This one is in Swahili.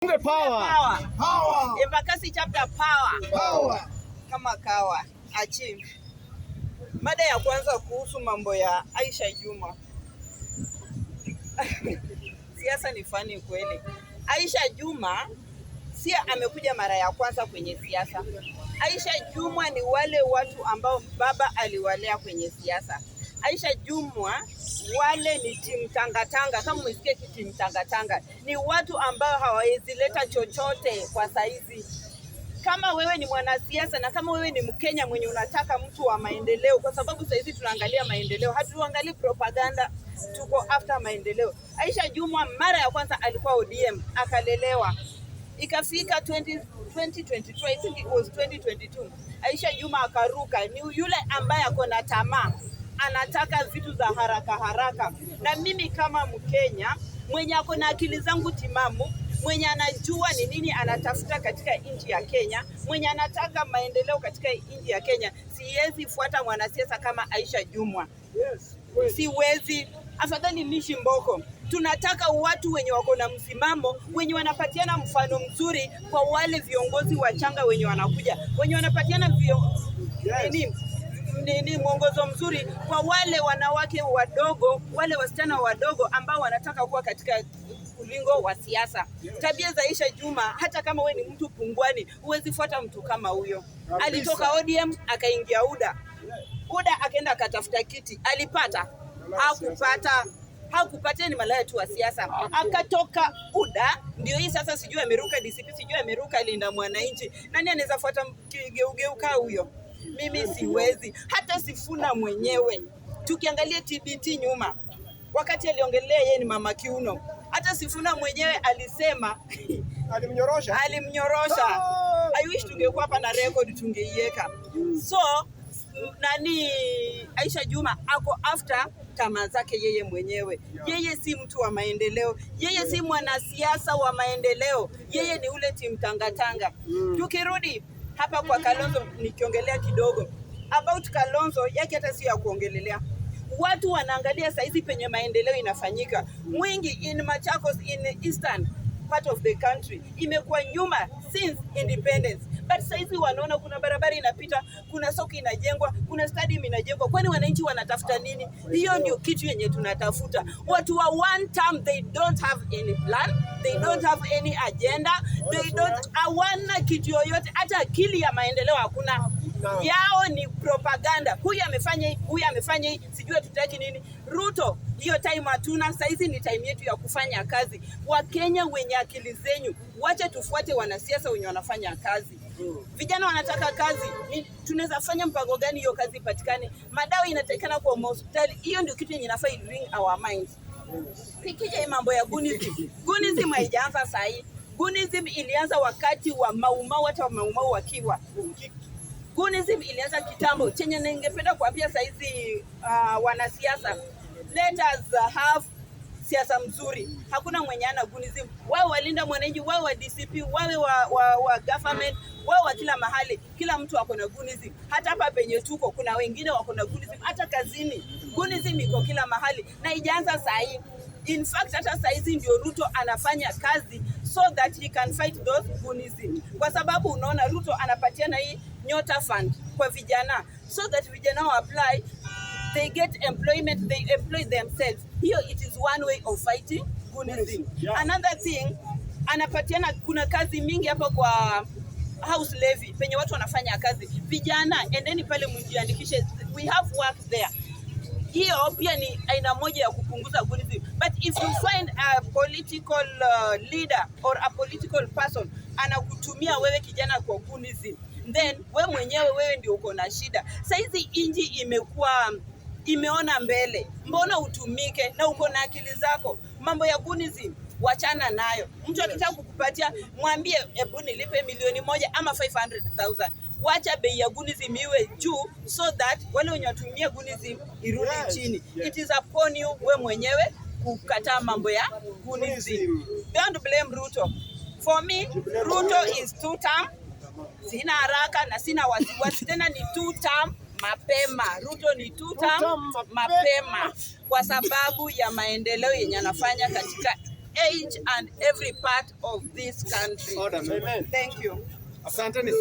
Power. Embakasi chapter power. Kama kawa achieve. Mada ya kwanza kuhusu mambo ya Aisha Juma. Siasa ni fani kweli. Aisha Juma si amekuja mara ya kwanza kwenye siasa. Aisha Juma ni wale watu ambao baba aliwalea kwenye siasa. Aisha Juma wale ni timu tangatanga, kama umesikia timu tangatanga, ni watu ambao hawawezi leta chochote kwa saizi. Kama wewe ni mwanasiasa na kama wewe ni Mkenya mwenye unataka mtu wa maendeleo, kwa sababu saizi tunaangalia maendeleo, hatuangalii propaganda, tuko after maendeleo. Aisha Juma mara ya kwanza alikuwa ODM, akalelewa. Ikafika 2022, I think it was 2022. Aisha Juma akaruka, ni yule ambaye ako na tamaa, anataka vitu za haraka haraka. Na mimi kama Mkenya mwenye ako na akili zangu timamu, mwenye anajua ni nini anatafuta katika nchi ya Kenya, mwenye anataka maendeleo katika nchi ya Kenya, siwezi fuata mwanasiasa kama Aisha Juma. Siwezi. Afadhali Mishi Mboko. Tunataka watu wenye wako na msimamo, wenye wanapatiana mfano mzuri kwa wale viongozi wachanga wenye wanakuja, wenye wanapatiana mwongozo mzuri kwa wale wanawake wadogo, wale wasichana wadogo ambao wanataka kuwa katika ulingo wa siasa. Tabia za Aisha Juma, hata kama we ni mtu pungwani, huwezi fuata mtu kama huyo. Alitoka ODM akaingia UDA. UDA akaenda akatafuta kiti, alipata? Hakupata, ni malaya tu wa siasa. Akatoka UDA, ndio hii sasa sijui ameruka DCP, sijui ameruka Linda Mwananchi. Nani anaweza fuata kigeugeuka huyo? Mimi siwezi. Hata Sifuna mwenyewe, tukiangalia TBT nyuma, wakati aliongelea yeye ni mama kiuno, hata Sifuna mwenyewe alisema alimnyorosha. I wish tungekuwa hapa na record tungeiweka. So Aisha Juma ako after tamaa zake yeye mwenyewe. Yeye si mtu wa maendeleo, yeye si mwanasiasa wa maendeleo, yeye ni ule timu tangatanga. Tukirudi hapa kwa Kalonzo, nikiongelea kidogo about Kalonzo, yake hata si ya kuongelelea. Watu wanaangalia saizi penye maendeleo inafanyika. Mwingi in Machakos, in eastern part of the country, imekuwa nyuma since independence. But saizi wanaona kuna barabara inapita, kuna soko inajengwa, kuna stadium inajengwa. Kwani wananchi wanatafuta nini? Hiyo ndio kitu yenye tunatafuta. Watu wa one term, they don't have any plan, they don't have any agenda, they don't hawana kitu yoyote, hata akili ya maendeleo hakuna. Yao ni propaganda. Huyu amefanya hii, huyu amefanya hii, sijui tutaki nini. Ruto, hiyo time hatuna. Saizi ni time yetu ya kufanya kazi. Wakenya wenye akili zenyu, wacha tufuate wanasiasa wenye wanafanya kazi. Vijana wanataka kazi. Tunaweza fanya mpango gani hiyo kazi ipatikane? Madawa inatakikana kwa hospitali. Hiyo ndio kitu yenye inafaa bring our minds. Pikija mambo ya gunism. Gunism haijaanza saa hii. Gunism ilianza wakati wa Maumau, hata wa Maumau wakiwa. Gunism ilianza kitambo. Chenye ningependa kuambia saizi wanasiasa, let us have siasa mzuri. Hakuna mwenye ana gunism. Wao walinda mwananchi, wao wa DCP, wa government, wao wa kila mahali. Kila mtu ako na gunism. Hata hapa penye tuko kuna wengine wako na gunism. Hata kazini gunism iko kila mahali, na haijaanza saa hii. In fact, hata saizi ndio Ruto anafanya kazi so that he can fight those gunism. Kwa sababu unaona Ruto anapatiana hii Nyota Fund kwa vijana so that vijana wa apply, they get employment, they employ themselves. Hiyo it is one way of fighting gunism. Another thing, anapatiana, kuna kazi mingi hapa kwa house levy penye watu wanafanya kazi. Vijana endeni pale mjiandikishe, we have work there. Hiyo pia ni aina moja ya kupunguza gunism. But if you find a political leader or a political person anakutumia wewe kijana kwa gunism, then wewe ndio uko na shida. Saizi inji imeona mbele. Mbona utumike na uko na akili zako? Mambo ya gunism wachana nayo. Mtu akitaka kukupatia, mwambie hebu nilipe 1,000,000 ama 500,000. Wacha bei ya gunism iwe juu so that wale wenye watumia gunism irudi chini. It is upon you we mwenyewe kukataa mambo ya gunism. Don't blame Ruto. For me, Ruto is 2 term. Sina haraka na sina wasiwasi tena, ni 2 term mapema. Ruto ni 2 term mapema kwa sababu ya maendeleo yenye anafanya katika each and every part of this country. Amen. Thank you. Asante ni